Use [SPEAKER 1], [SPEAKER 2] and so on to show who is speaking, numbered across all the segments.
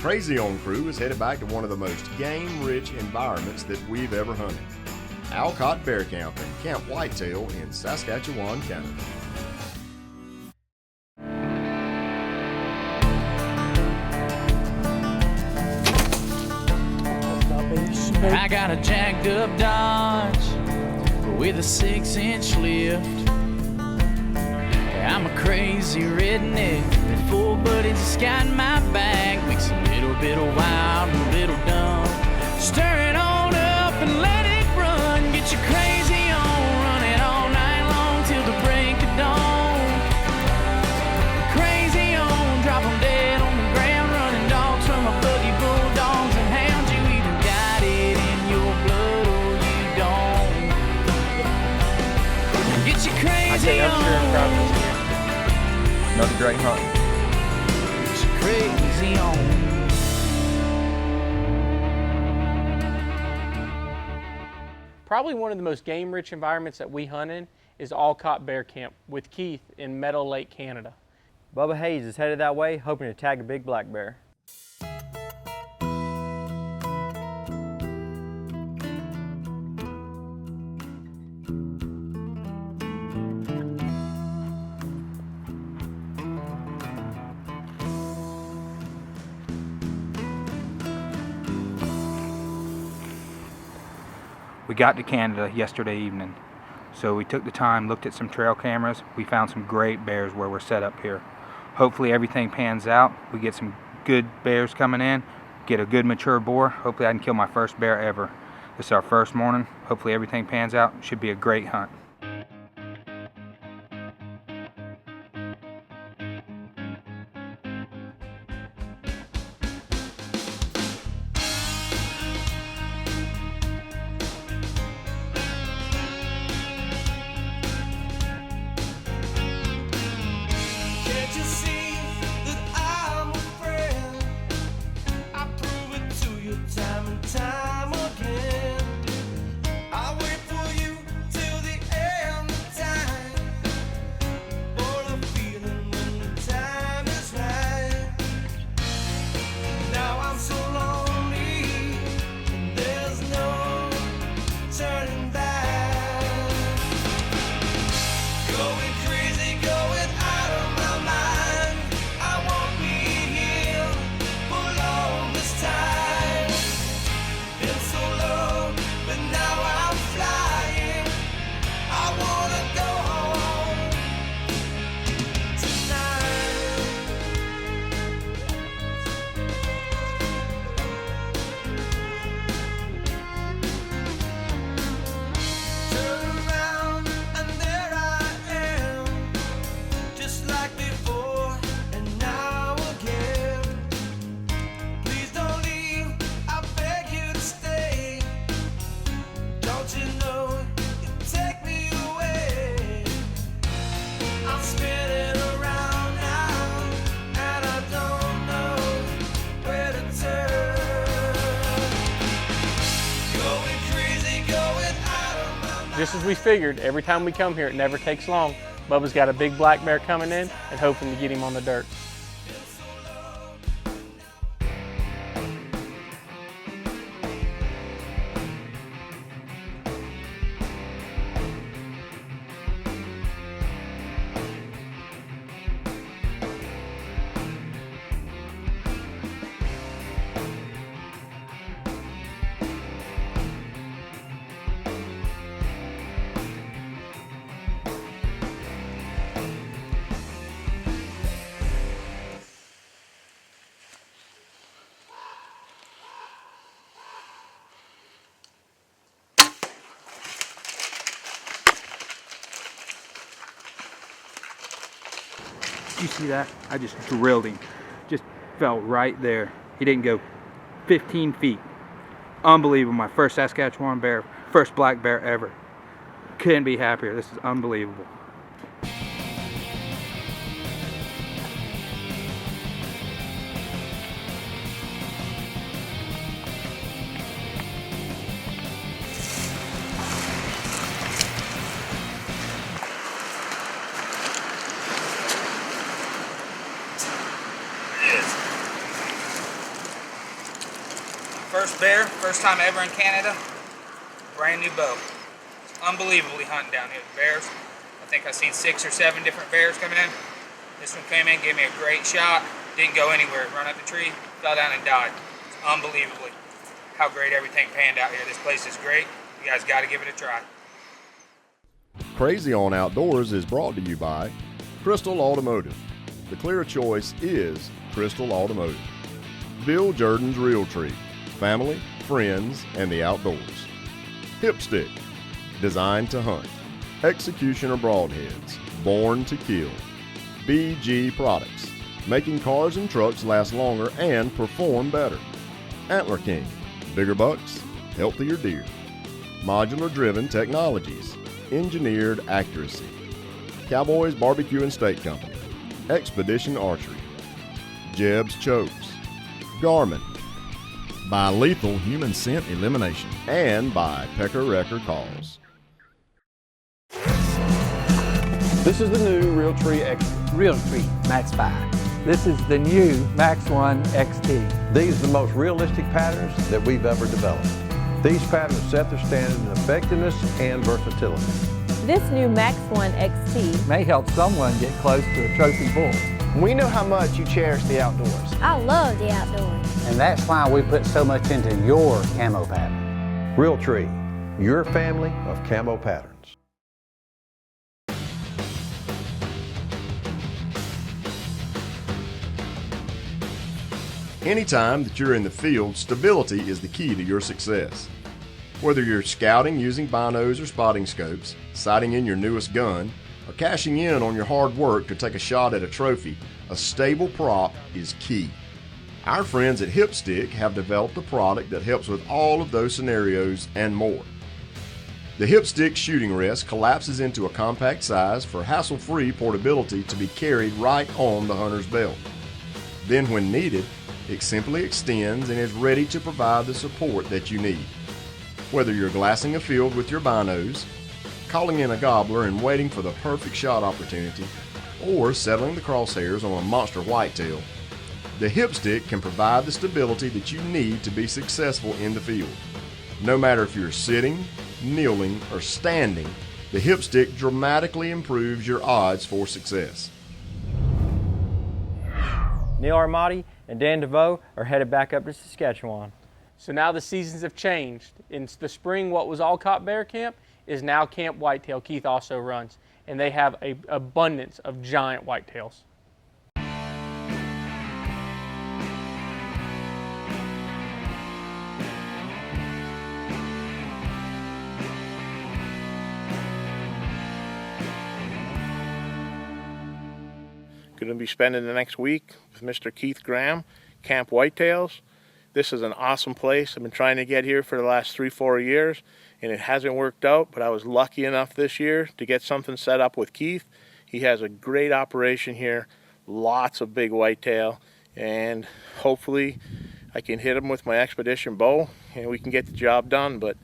[SPEAKER 1] Crazy On crew is headed back to one of the most game-rich environments that we've ever hunted. Alcott Bear Camp and Camp Whitetail in Saskatchewan, Canada.
[SPEAKER 2] I got a jacked up Dodge with a 6-inch lift. I'm a crazy redneck with 4 buddies just got in my back. Mix a little bit of wild and a little dumb. Stir it on up and let it run. Get you crazy on, run it all night long till the break of dawn. Crazy on, drop 'em dead on the ground. Running dogs from a buggy, bulldogs and hounds. You either got it in your blood or you don't. Get you crazy on.
[SPEAKER 3] Another great hunt.
[SPEAKER 2] It's crazy on.
[SPEAKER 4] Probably one of the most game-rich environments that we hunt in is Alcott Bear Camp with Keith in Meadow Lake, Canada.
[SPEAKER 5] Bubba Hayes is headed that way, hoping to tag a big black bear.
[SPEAKER 3] We got to Canada yesterday evening, so we took the time, looked at some trail cameras. We found some great bears where we're set up here. Hopefully everything pans out. We get some good bears coming in, get a good mature boar. Hopefully I can kill my first bear ever. This is our first morning. Hopefully everything pans out. Should be a great hunt.
[SPEAKER 4] Just as we figured, every time we come here, it never takes long. Bubba's got a big black bear coming in and hoping to get him on the dirt.
[SPEAKER 3] You see that? I just drilled him. Just fell right there. He didn't go 15 feet. Unbelievable. My first Saskatchewan bear, first black bear ever. Couldn't be happier. This is unbelievable. First bear, first time ever in Canada. Brand new bow. It's unbelievably hunting down here with bears. I think I've seen 6 or 7 different bears coming in. This one came in, gave me a great shot. Didn't go anywhere. Run up the tree, fell down and died. It's unbelievably how great everything panned out here. This place is great. You guys got to give it a try.
[SPEAKER 1] Crazy on Outdoors is brought to you by Crystal Automotive. The clear choice is Crystal Automotive. Bill Jordan's Realtree. Family, friends, and the outdoors. Hipstick. Designed to hunt. Executioner Broadheads. Born to kill. BG Products. Making cars and trucks last longer and perform better. Antler King. Bigger bucks, healthier deer. Modular Driven Technologies. Engineered accuracy. Cowboys Barbecue and Steak Company. Expedition Archery. Jeb's Chokes. Garmin. By Lethal Human Scent Elimination. And by Pecker Wrecker Calls.
[SPEAKER 6] This is the new Realtree X.
[SPEAKER 7] Realtree Max 5. This is the new Max 1 XT.
[SPEAKER 6] These are the most realistic patterns that we've ever developed. These patterns set their standard in effectiveness and versatility.
[SPEAKER 8] This new Max 1 XT
[SPEAKER 7] May help someone get close to a trophy bull.
[SPEAKER 9] We know how much you cherish the outdoors.
[SPEAKER 8] I love the outdoors.
[SPEAKER 10] And that's why we put so much into your camo pattern.
[SPEAKER 6] Realtree, your family of camo patterns.
[SPEAKER 1] Anytime that you're in the field, stability is the key to your success. Whether you're scouting using binos or spotting scopes, sighting in your newest gun, or cashing in on your hard work to take a shot at a trophy, a stable prop is key. Our friends at Hipstick have developed a product that helps with all of those scenarios and more. The Hipstick shooting rest collapses into a compact size for hassle-free portability to be carried right on the hunter's belt. Then when needed, it simply extends and is ready to provide the support that you need. Whether you're glassing a field with your binos, calling in a gobbler and waiting for the perfect shot opportunity, or settling the crosshairs on a monster whitetail, the Hipstick can provide the stability that you need to be successful in the field. No matter if you're sitting, kneeling, or standing, the Hipstick dramatically improves your odds for success.
[SPEAKER 5] Neil Armati and Dan DeVoe are headed back up to Saskatchewan.
[SPEAKER 4] So now the seasons have changed. In the spring, what was Alcott Bear Camp is now Camp Whitetail. Keith also runs, and they have an abundance of giant whitetails.
[SPEAKER 11] Going to be spending the next week with Mr. Keith Graham, Camp Whitetails. This is an awesome place. I've been trying to get here for the last 3-4 years, and it hasn't worked out, but I was lucky enough this year to get something set up with Keith. He has a great operation here, lots of big whitetail, and hopefully I can hit him with my expedition bow and we can get the job done. But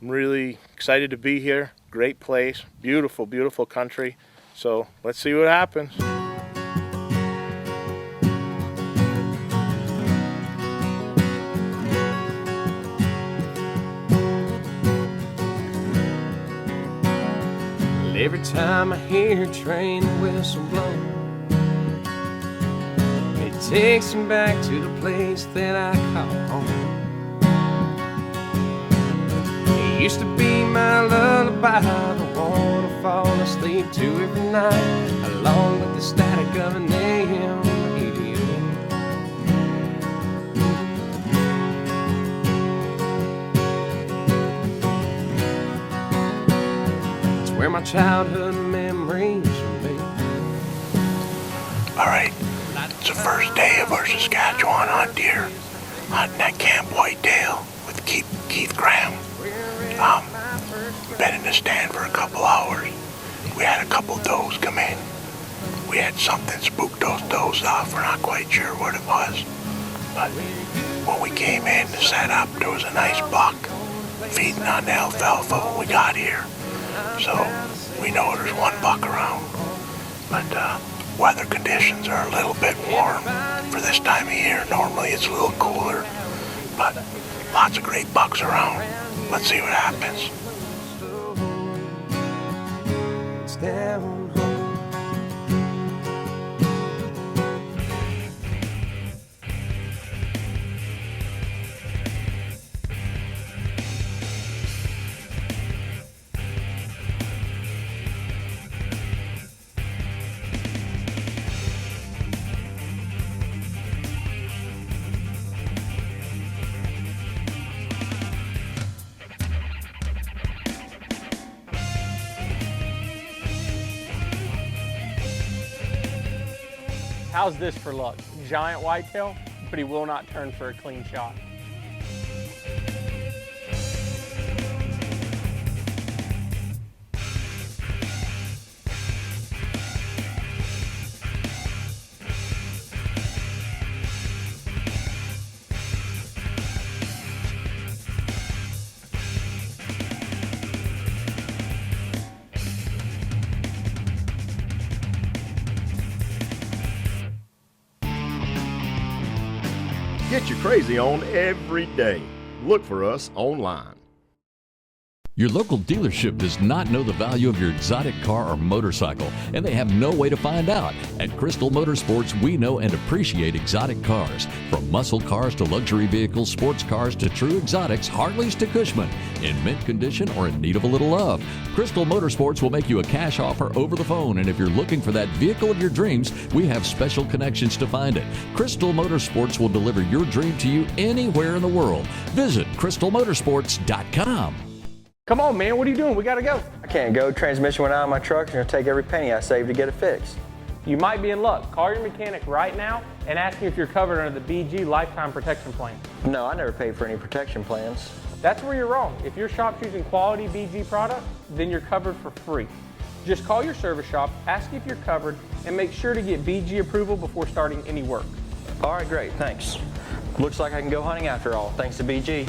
[SPEAKER 11] I'm really excited to be here. Great place, beautiful, beautiful country. So let's see what happens.
[SPEAKER 12] Every time I hear a train whistle blow, it takes me back to the place that I call home. It used to be my lullaby, the one I fall asleep to every night, along with the static of an AM radio. Where my childhood memories will be.
[SPEAKER 13] All right, it's the first day of our Saskatchewan hunt here, hunting at Camp Whitetail with Keith Graham. We've been in the stand for a couple hours. We had a couple does come in. We had something spook those does off. We're not quite sure what it was. But when we came in to set up, there was a nice buck feeding on the alfalfa when we got here. So we know there's one buck around, but weather conditions are a little bit warm for this time of year. Normally it's a little cooler, but a lots of great bucks around. Let's see what happens.
[SPEAKER 12] It's down home.
[SPEAKER 4] How's this for luck? Giant whitetail, but he will not turn for a clean shot.
[SPEAKER 1] Get your crazy on every day. Look for us online.
[SPEAKER 14] Your local dealership does not know the value of your exotic car or motorcycle, and they have no way to find out. At Crystal Motorsports, we know and appreciate exotic cars. From muscle cars to luxury vehicles, sports cars to true exotics, Harleys to Cushman. In mint condition or in need of a little love, Crystal Motorsports will make you a cash offer over the phone, and if you're looking for that vehicle of your dreams, we have special connections to find it. Crystal Motorsports will deliver your dream to you anywhere in the world. Visit crystalmotorsports.com.
[SPEAKER 4] Come on, man, what are you doing? We gotta go.
[SPEAKER 5] I can't go. Transmission went out of my truck. You're gonna take every penny I saved to get it fixed.
[SPEAKER 4] You might be in luck. Call your mechanic right now and ask him if you're covered under the BG Lifetime Protection Plan.
[SPEAKER 5] No, I never paid for any protection plans.
[SPEAKER 4] That's where you're wrong. If your shop's using quality BG product, then you're covered for free. Just call your service shop, ask if you're covered, and make sure to get BG approval before starting any work.
[SPEAKER 5] All right, great, thanks. Looks like I can go hunting after all, thanks to BG.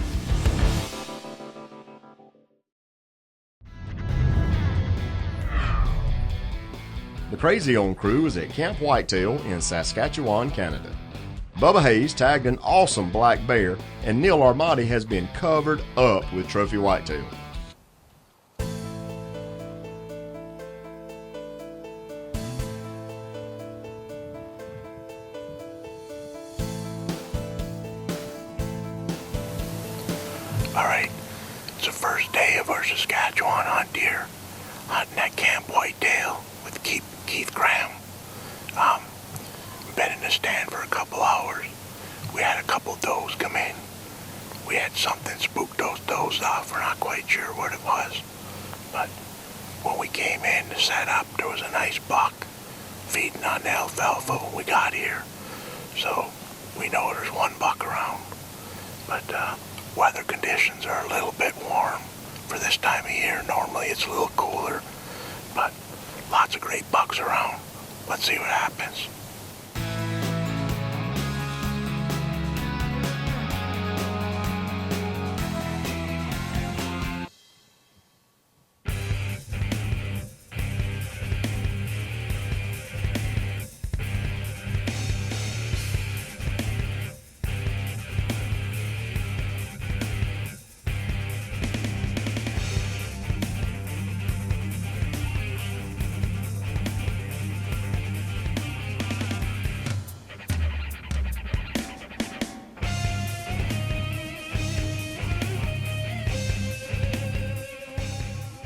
[SPEAKER 1] The Crazy On crew is at Camp Whitetail in Saskatchewan, Canada. Bubba Hayes tagged an awesome black bear, and Neil Armati has been covered up with trophy whitetail.
[SPEAKER 13] All right, it's the first day of our Saskatchewan hunt deer, hunting at Camp Whitetail with Keith Graham. Been in the stand for a couple hours. We had a couple does come in. We had something spook those does off. We're not quite sure what it was. But when we came in to set up, there was a nice buck feeding on the alfalfa when we got here. So we know there's one buck around. But weather conditions are a little bit warm for this time of year. Normally it's a little cooler, but lots of great bucks around. Let's see what happens.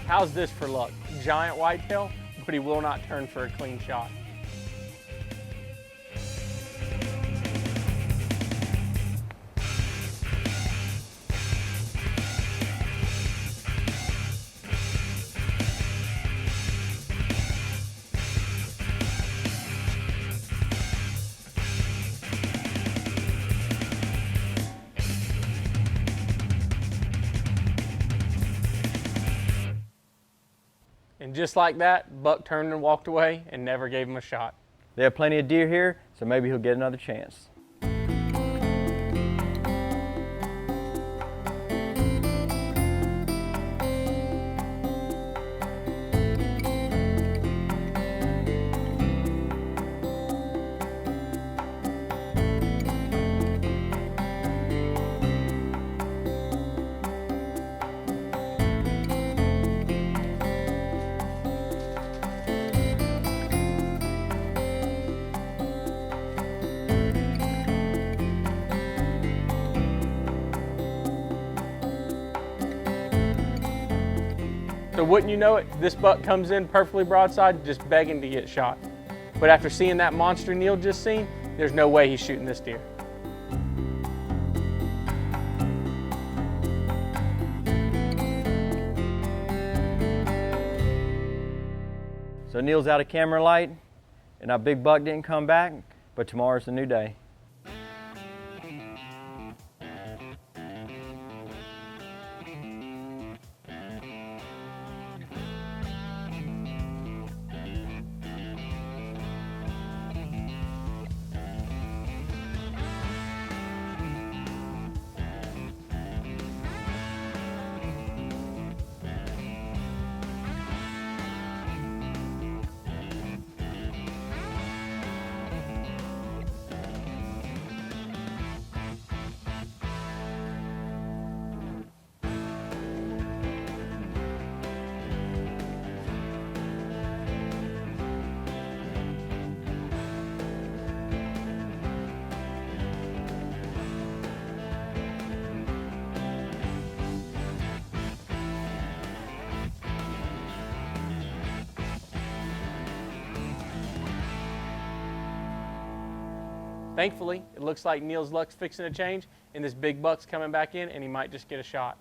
[SPEAKER 4] How's this for luck? Giant whitetail, but he will not turn for a clean shot. And just like that, Buck turned and walked away and never gave him a shot.
[SPEAKER 5] They have plenty of deer here, so maybe he'll get another chance.
[SPEAKER 4] So wouldn't you know it, this buck comes in perfectly broadside, just begging to get shot. But after seeing that monster Neil just seen, there's no way he's shooting this deer.
[SPEAKER 5] So Neil's out of camera light, and our big buck didn't come back, but tomorrow's a new day.
[SPEAKER 4] Thankfully, it looks like Neil's luck's fixing to change, and this big buck's coming back in, and he might just get a shot.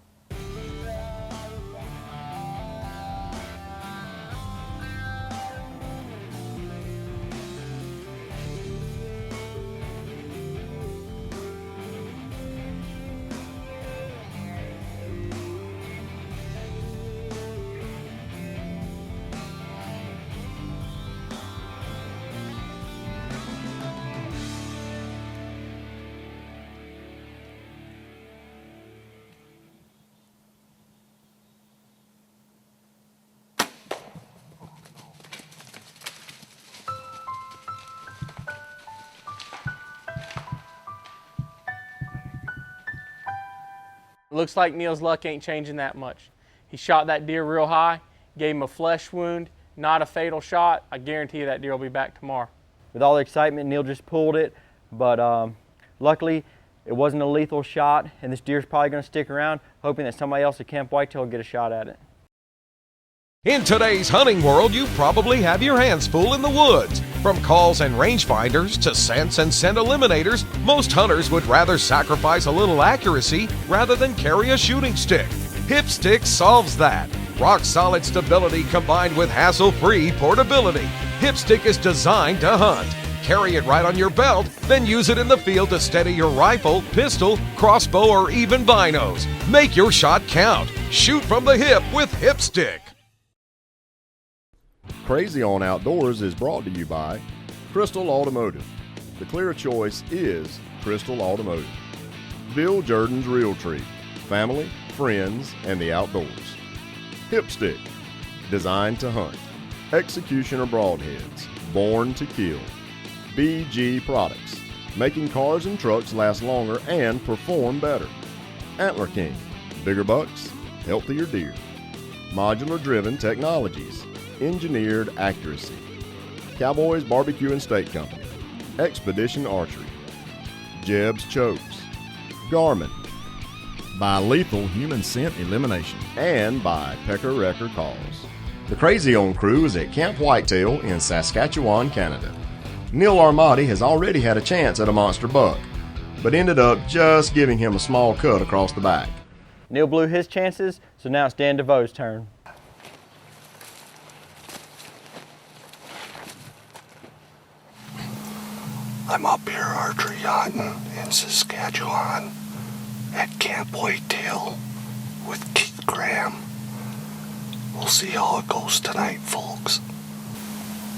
[SPEAKER 4] Looks like Neil's luck ain't changing that much. He shot that deer real high, gave him a flesh wound, not a fatal shot. I guarantee you that deer will be back tomorrow.
[SPEAKER 5] With all the excitement, Neil just pulled it, but luckily it wasn't a lethal shot, and this deer's probably going to stick around, hoping that somebody else at Camp Whitetail will get a shot at it.
[SPEAKER 15] In today's hunting world, you probably have your hands full in the woods. From calls and rangefinders to scents and scent eliminators, most hunters would rather sacrifice a little accuracy rather than carry a shooting stick. Hipstick solves that. Rock-solid stability combined with hassle-free portability. Hipstick is designed to hunt. Carry it right on your belt, then use it in the field to steady your rifle, pistol, crossbow, or even binos. Make your shot count. Shoot from the hip with Hipstick.
[SPEAKER 1] Crazy on Outdoors is brought to you by Crystal Automotive. The clear choice is Crystal Automotive. Bill Jordan's Realtree. Family, friends, and the outdoors. Hipstick. Designed to hunt. Executioner Broadheads. Born to kill. BG Products. Making cars and trucks last longer and perform better. Antler King. Bigger bucks, healthier deer. Modular Driven Technologies. Engineered accuracy. Cowboys Barbecue and Steak Company. Expedition Archery. Jeb's Chokes. Garmin. By Lethal Human Scent Elimination. And by Pecker Wrecker Calls. The Crazy On crew is at Camp Whitetail in Saskatchewan, Canada. Neil Armati has already had a chance at a monster buck, but ended up just giving him a small cut across the back.
[SPEAKER 5] Neil blew his chances, so now it's Dan DeVoe's turn.
[SPEAKER 13] I'm up here archery hunting in Saskatchewan at Camp Whitetail with Keith Graham. We'll see how it goes tonight, folks.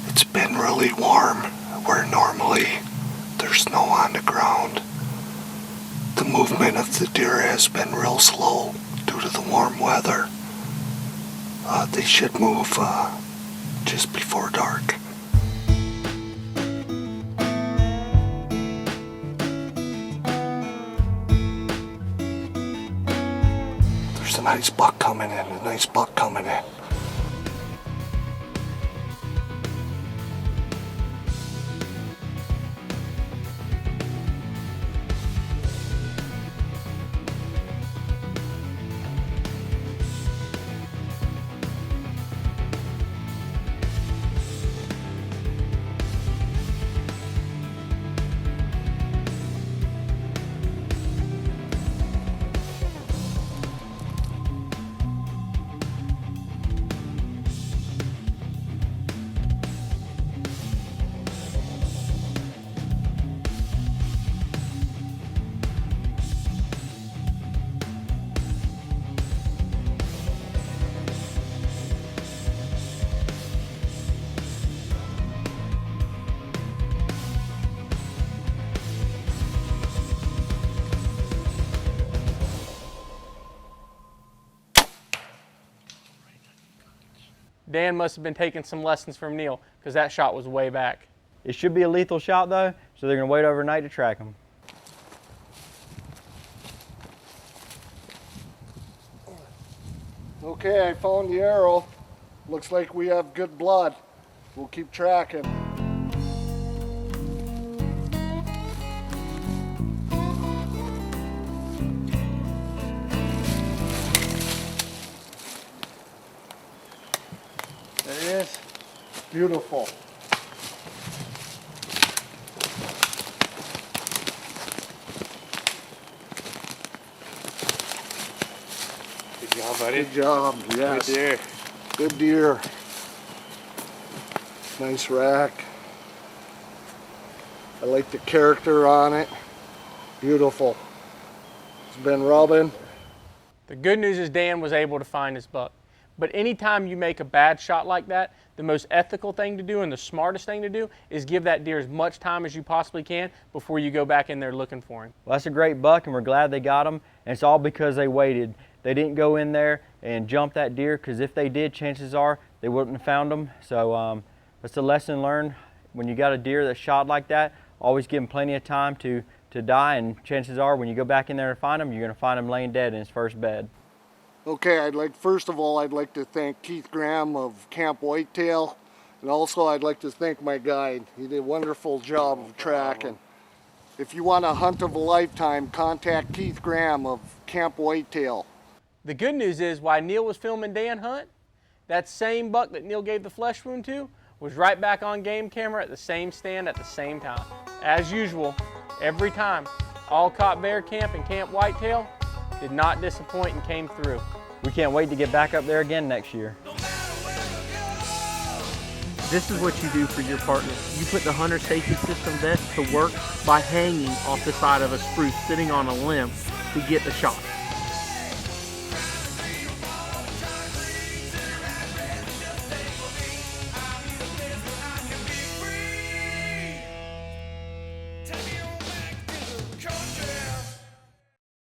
[SPEAKER 13] It's been really warm where normally there's snow on the ground. The movement of the deer has been real slow due to the warm weather. They should move just before dark. There's a nice buck coming in,
[SPEAKER 4] Dan must have been taking some lessons from Neil, because that shot was way back.
[SPEAKER 5] It should be a lethal shot though, so they're going to wait overnight to track him.
[SPEAKER 16] Okay, I found the arrow. Looks like we have good blood. We'll keep tracking. There he is. Beautiful.
[SPEAKER 11] Good job, buddy.
[SPEAKER 16] Good job, yes.
[SPEAKER 11] Good deer.
[SPEAKER 16] Good deer. Nice rack. I like the character on it. Beautiful. It's been rubbing.
[SPEAKER 4] The good news is Dan was able to find his buck. But anytime you make a bad shot like that, the most ethical thing to do and the smartest thing to do is give that deer as much time as you possibly can before you go back in there looking for him.
[SPEAKER 5] Well, that's a great buck, and we're glad they got him, and it's all because they waited. They didn't go in there and jump that deer, because if they did, chances are they wouldn't have found him. So that's a lesson learned. When you got a deer that's shot like that, always give him plenty of time to die, and chances are when you go back in there to find him, you're going to find him laying dead in his first bed.
[SPEAKER 16] Okay, first of all, I'd like to thank Keith Graham of Camp Whitetail, and also I'd like to thank my guide. He did a wonderful job of tracking. If you want a hunt of a lifetime, contact Keith Graham of Camp Whitetail.
[SPEAKER 4] The good news is, while Neil was filming Dan hunt, that same buck that Neil gave the flesh wound to was right back on game camera at the same stand at the same time. As usual, every time, Alcott Bear Camp and Camp Whitetail did not disappoint and came through.
[SPEAKER 5] We can't wait to get back up there again next year.
[SPEAKER 17] This is what you do for your partner. You put the hunter safety system vest to work by hanging off the side of a spruce, sitting on a limb to get the shot.